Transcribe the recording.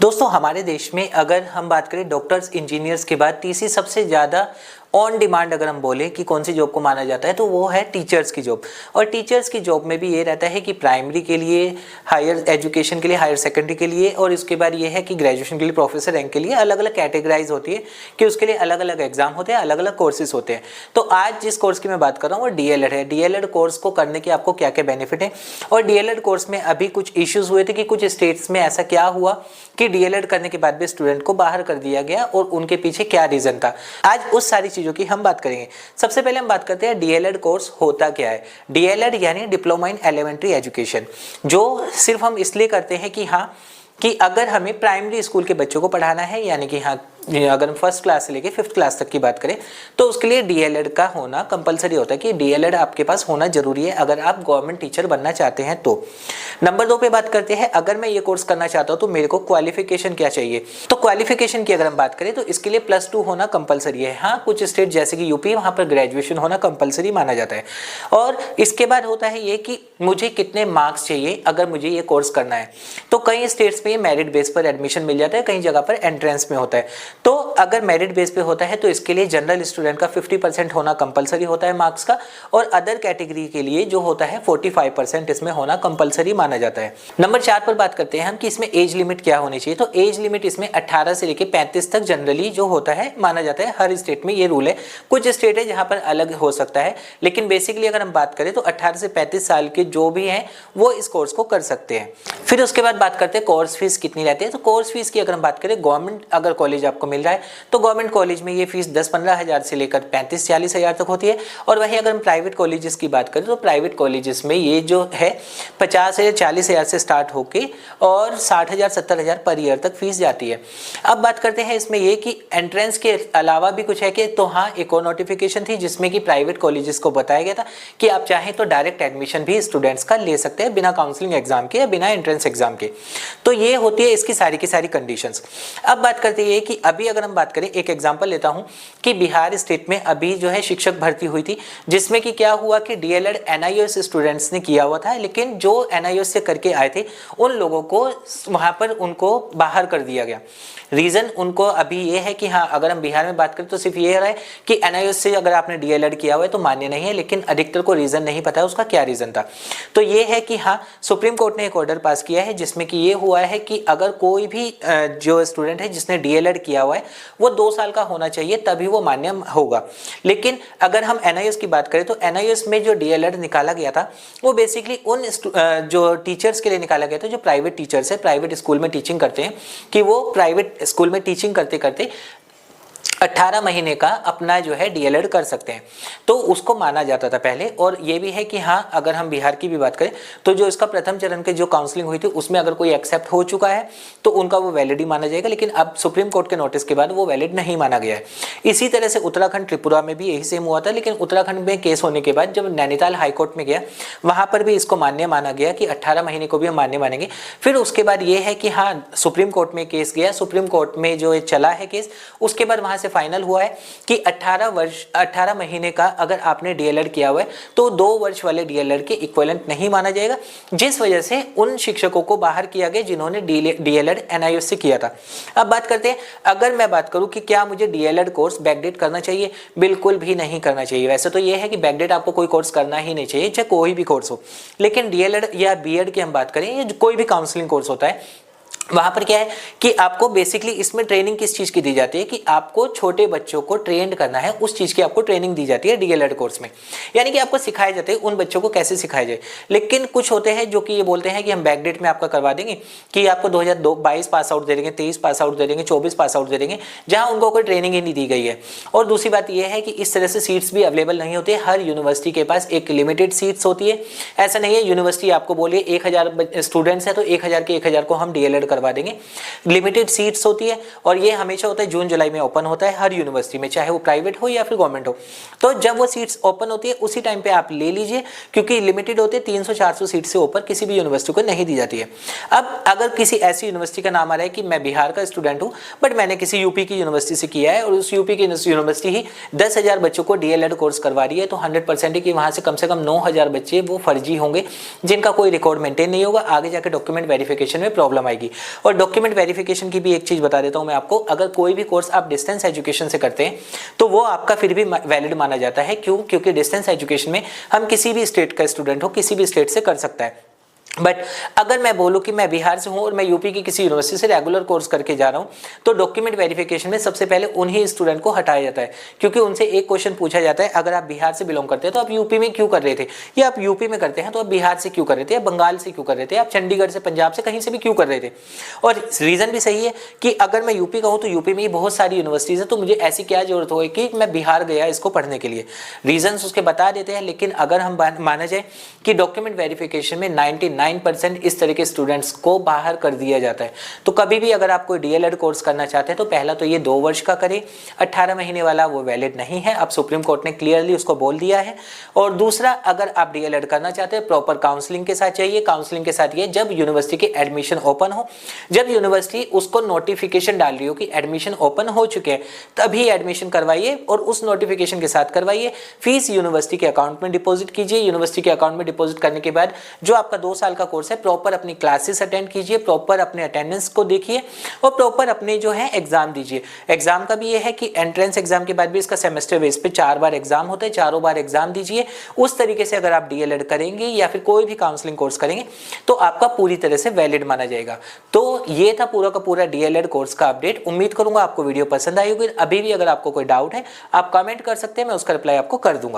दोस्तों हमारे देश में अगर हम बात करें डॉक्टर्स इंजीनियर्स के बाद तीसरी सबसे ज़्यादा ऑन डिमांड अगर हम बोले कि कौन सी जॉब को माना जाता है तो वो है टीचर्स की जॉब। और टीचर्स की जॉब में भी ये रहता है कि प्राइमरी के लिए, हायर एजुकेशन के लिए, हायर सेकेंडरी के लिए और इसके बाद ये है कि ग्रेजुएशन के लिए, प्रोफेसर रैंक के लिए अलग अलग कैटेगराइज होती है कि उसके लिए अलग अलग एग्जाम होते हैं, अलग अलग कोर्सेज होते हैं। तो आज जिस कोर्स की मैं बात कर रहा हूँ वो डीएलएड है। डीएलएड कोर्स को करने के आपको क्या क्या बेनिफिट है और डीएलएड कोर्स में अभी कुछ इश्यूज हुए थे कि कुछ स्टेट्स में ऐसा क्या हुआ कि डीएलएड करने के बाद भी स्टूडेंट को बाहर कर दिया गया और उनके पीछे क्या रीजन था। आज उस सारी चीजों की हम बात करेंगे। सबसे पहले हम बात करते हैं डीएलएड कोर्स होता क्या है। डीएलएड यानी डिप्लोमा इन एलिमेंट्री एजुकेशन, जो सिर्फ हम इसलिए करते हैं कि अगर हमें प्राइमरी स्कूल के बच्चों को पढ़ाना है, यानी कि अगर हम फर्स्ट क्लास से लेके फिफ्थ क्लास तक की बात करें तो उसके लिए डीएलएड का होना कंपलसरी होता है कि डीएलएड आपके पास होना जरूरी है अगर आप गवर्नमेंट टीचर बनना चाहते हैं तो। नंबर 2 पे बात करते हैं, अगर मैं ये कोर्स करना चाहता हूँ तो मेरे को क्वालिफिकेशन क्या चाहिए। तो क्वालिफिकेशन की अगर हम बात करें तो इसके लिए +2 होना कंपलसरी है। हाँ, कुछ स्टेट जैसे कि यूपी, वहाँ पर ग्रेजुएशन होना कंपलसरी माना जाता है। और इसके बाद होता है ये कि मुझे कितने मार्क्स चाहिए अगर मुझे ये कोर्स करना है। तो कई स्टेट्स में मेरिट बेस पर एडमिशन मिल जाता है, कई जगह पर एंट्रेंस में होता है। तो अगर मेरिट बेस पे होता है तो इसके लिए जनरल स्टूडेंट का 50% होना कंपलसरी होता है मार्क्स का, और अदर कैटेगरी के लिए जो होता है 45% इसमें होना कंपलसरी माना जाता है। नंबर 4 पर बात करते हैं हम कि इसमें एज लिमिट क्या होनी चाहिए। तो एज लिमिट इसमें 18 से लेकर 35 तक जनरली जो होता है माना जाता है। हर स्टेट में ये रूल है, कुछ स्टेट है जहां पर अलग हो सकता है, लेकिन बेसिकली अगर हम बात करें तो 18 से 35 साल के जो भी हैं वो इस कोर्स को कर सकते हैं। फिर उसके बाद बात करते हैं कोर्स फीस कितनी रहती है। तो कोर्स फीस की अगर हम बात करें, गवर्नमेंट अगर कॉलेज आपको मिल रहा है तो गवर्नमेंट कॉलेज में ये फीस 10-15 हज़ार से लेकर 35-40 हज़ार तक होती है। और वहीं अगर हम प्राइवेट कॉलेजेस की बात करें तो प्राइवेट कॉलेजेस में ये जो है 50 से 40 हज़ार से स्टार्ट होके और 60 हज़ार 70 हज़ार पर ईयर तक फीस जाती है। अब बात करते हैं इसमें ये कि एंट्रेंस के अलावा भी कुछ है कि तो हाँ, एक और नोटिफिकेशन थी जिसमें कि प्राइवेट कॉलेजेस को बताया गया था कि आप चाहें तो डायरेक्ट एडमिशन भी स्टूडेंट्स का ले सकते हैं बिना काउंसलिंग एग्जाम के या बिना एंट्रेंस एग्जाम के। तो ये होती है इसकी सारी की सारी कंडीशंस। अब बात करते हैं कि अभी अगर हम बात करें, एक एग्जांपल लेता हूं कि बिहार स्टेट में अभी जो है शिक्षक भर्ती हुई थी, जिसमें कि क्या हुआ कि डीएलएड एनआईओएस स्टूडेंट्स ने किया हुआ था, लेकिन जो एनआईओएस से करके आए थे उन लोगों को वहां पर उनको बाहर कर दिया गया। रीजन उनको अभी ये है कि हाँ, अगर हम बिहार में बात करें तो सिर्फ ये रहा है कि एनआईओएस से अगर आपने डीएलएड किया हुआ है तो मान्य नहीं है, लेकिन अधिकतर को रीजन नहीं पता है उसका क्या रीजन था। तो ये है कि हाँ, सुप्रीम कोर्ट ने एक ऑर्डर पास किया है जिसमें कि ये हुआ है कि अगर कोई भी जो स्टूडेंट है जिसने डीएलएड किया हुआ है वो 2 साल का होना चाहिए तभी वो मान्य होगा। लेकिन अगर हम एनआईओएस की बात करें तो एनआईओएस में जो डीएलएड निकाला गया था वो बेसिकली उन जो टीचर्स के लिए निकाला गया था जो प्राइवेट टीचर्स है, प्राइवेट स्कूल में टीचिंग करते हैं, कि वो प्राइवेट स्कूल में टीचिंग करते करते 18 महीने का अपना जो है डीएलएड कर सकते हैं। तो उसको माना जाता था पहले। और ये भी है कि हाँ, अगर हम बिहार की भी बात करें तो जो इसका प्रथम चरण के जो काउंसलिंग हुई थी उसमें अगर कोई एक्सेप्ट हो चुका है तो उनका वो वैलिड ही माना जाएगा, लेकिन अब सुप्रीम कोर्ट के नोटिस के बाद वो वैलिड नहीं माना गया है। इसी तरह से उत्तराखंड, त्रिपुरा में भी यही सेम हुआ था, लेकिन उत्तराखंड में केस होने के बाद जब नैनीताल हाईकोर्ट में गया वहां पर भी इसको मान्य माना गया कि 18 महीने को भी हम मान्य मानेंगे। फिर उसके बाद ये है कि हाँ, सुप्रीम कोर्ट में केस गया, सुप्रीम कोर्ट में जो चला है केस, उसके बाद वहां से फाइनल हुआ है कि 18 महीने का अगर आपने डीएलएड किया हुआ है तो 2 वर्ष वाले डीएलएड के इक्विवेलेंट नहीं माना जाएगा, जिस वजह से उन शिक्षकों को बाहर किया गया जिन्होंने डीएलएड एनआईओएस से किया था। अब बात करते हैं, अगर मैं बात करूं कि क्या मुझे डीएलएड कोर्स बैकडेट करना चाहिए, बिल्कुल भी नहीं करना चाहिए। वैसे तो यह है कि बैकडेट आपको कोई कोर्स करना ही नहीं चाहिए, चाहे कोई भी कोर्स हो, लेकिन डीएलएड या बीएड की हम बात करें या कोई भी काउंसलिंग कोर्स होता है, वहां पर क्या है कि आपको बेसिकली इसमें ट्रेनिंग किस चीज की दी जाती है कि आपको छोटे बच्चों को ट्रेन करना है, उस चीज की आपको ट्रेनिंग दी जाती है डीएलएड कोर्स में। यानी कि आपको सिखाया जाता है उन बच्चों को कैसे सिखाया जाए। लेकिन कुछ होते हैं जो कि ये बोलते हैं कि हम बैकडेट में आपका करवा देंगे, कि आपको 2022 पास आउट दे देंगे, 23 पास आउट दे देंगे, 24 पास आउट दे देंगे, जहां उनको कोई ट्रेनिंग ही नहीं दी गई है। और दूसरी बात यह है कि इस तरह से सीट्स भी अवेलेबल नहीं होती। हर यूनिवर्सिटी के पास एक लिमिटेड सीट्स होती है। ऐसा नहीं है यूनिवर्सिटी आपको बोलिए 1000 स्टूडेंट्स है तो 1000 के 1000 को हम डीएलएड करवा देंगे। लिमिटेड सीट्स होती है और ये हमेशा होता है जून जुलाई में ओपन होता है हर यूनिवर्सिटी में, चाहे वो प्राइवेट हो या फिर गवर्नमेंट हो। तो जब वो सीट्स ओपन होती है उसी टाइम पे आप ले लीजिए, क्योंकि लिमिटेड होते हैं, 300-400 सीट से ऊपर किसी भी यूनिवर्सिटी को नहीं दी जाती है। अब अगर किसी ऐसी यूनिवर्सिटी का नाम आ रहा है कि मैं बिहार का स्टूडेंट हूं बट मैंने किसी यूपी की यूनिवर्सिटी से किया है और उस यूपी की यूनिवर्सिटी ही 10,000 बच्चों को डीएलएड कोर्स करवा रही है, तो 100% है कि वहां से कम 9,000 बच्चे वो फर्जी होंगे जिनका कोई रिकॉर्ड मेंटेन नहीं होगा, आगे जाकर डॉक्यूमेंट वेरिफिकेशन में प्रॉब्लम आएगी। और डॉक्यूमेंट वेरिफिकेशन की भी एक चीज़ बता देता हूँ मैं आपको, अगर कोई भी कोर्स आप डिस्टेंस एजुकेशन से करते हैं तो वो आपका फिर भी वैलिड माना जाता है। क्यों? क्योंकि डिस्टेंस एजुकेशन में हम किसी भी स्टेट का स्टूडेंट हो किसी भी स्टेट से कर सकता है। बट अगर मैं बोलूं कि मैं बिहार से हूं और मैं यूपी की किसी यूनिवर्सिटी से रेगुलर कोर्स करके जा रहा हूं, तो डॉक्यूमेंट वेरिफिकेशन में सबसे पहले उन्हीं स्टूडेंट को हटाया जाता है, क्योंकि उनसे एक क्वेश्चन पूछा जाता है, अगर आप बिहार से बिलोंग करते हैं तो आप यूपी में क्यों कर रहे थे, या आप यूपी में करते हैं तो आप बिहार से क्यों कर रहे थे, या बंगाल से क्यों कर रहे थे, आप चंडीगढ़ से, पंजाब से, कहीं से भी क्यों कर रहे थे। और रीजन भी सही है कि अगर मैं यूपी का हूं तो यूपी में ही बहुत सारी यूनिवर्सिटीज है, तो मुझे ऐसी क्या जरूरत हो कि मैं बिहार गया इसको पढ़ने के लिए। रीजन उसके बता देते हैं, लेकिन अगर हम माना जाए कि डॉक्यूमेंट वेरिफिकेशन में 99% इस तरह के स्टूडेंट्स को बाहर कर दिया जाता है। तो कभी भी अगर आप कोई डीएलएड कोर्स करना चाहते हैं तो पहला तो ये 2 वर्ष का करें, 18 महीने वाला वो वैलिड नहीं है, अब सुप्रीम कोर्ट ने क्लियरली उसको बोल दिया है। और दूसरा, अगर आप डीएलएड करना चाहते हैं प्रॉपर काउंसलिंग के साथ चाहिए। काउंसलिंग के साथ ये जब यूनिवर्सिटी के एडमिशन ओपन हो, जब यूनिवर्सिटी उसको नोटिफिकेशन डाल रही हो कि एडमिशन ओपन हो चुके हैं, तभी एडमिशन करवाइए और उस नोटिफिकेशन के साथ करवाइए। फीस यूनिवर्सिटी के अकाउंट में डिपॉजिट कीजिए। यूनिवर्सिटी के अकाउंट में डिपॉजिट करने के बाद जो आपका 2 साल का कोर्स है, प्रॉपर अपनी क्लासेस अटेंड कीजिए, प्रॉपर अपने अटेंडेंस को देखिए और प्रॉपर अपने जो है एग्जाम दीजिए। एग्जाम का भी ये है कि एंट्रेंस एग्जाम के बाद भी इसका सेमेस्टर बेस पे 4 बार एग्जाम होते हैं, चारों बार एग्जाम दीजिए। उस तरीके से अगर आप डीएलएड करेंगे या फिर कोई भी काउंसलिंग कोर्स करेंगे तो आपका पूरी तरह से वैलिड माना जाएगा। तो ये था पूरा का पूरा डीएलएड कोर्स का अपडेट। उम्मीद करूंगा आपको वीडियो पसंद आई होगी। अभी भी अगर आपको कोई डाउट है आप कमेंट कर सकते हैं, मैं उसका रिप्लाई आपको कर दूंगा।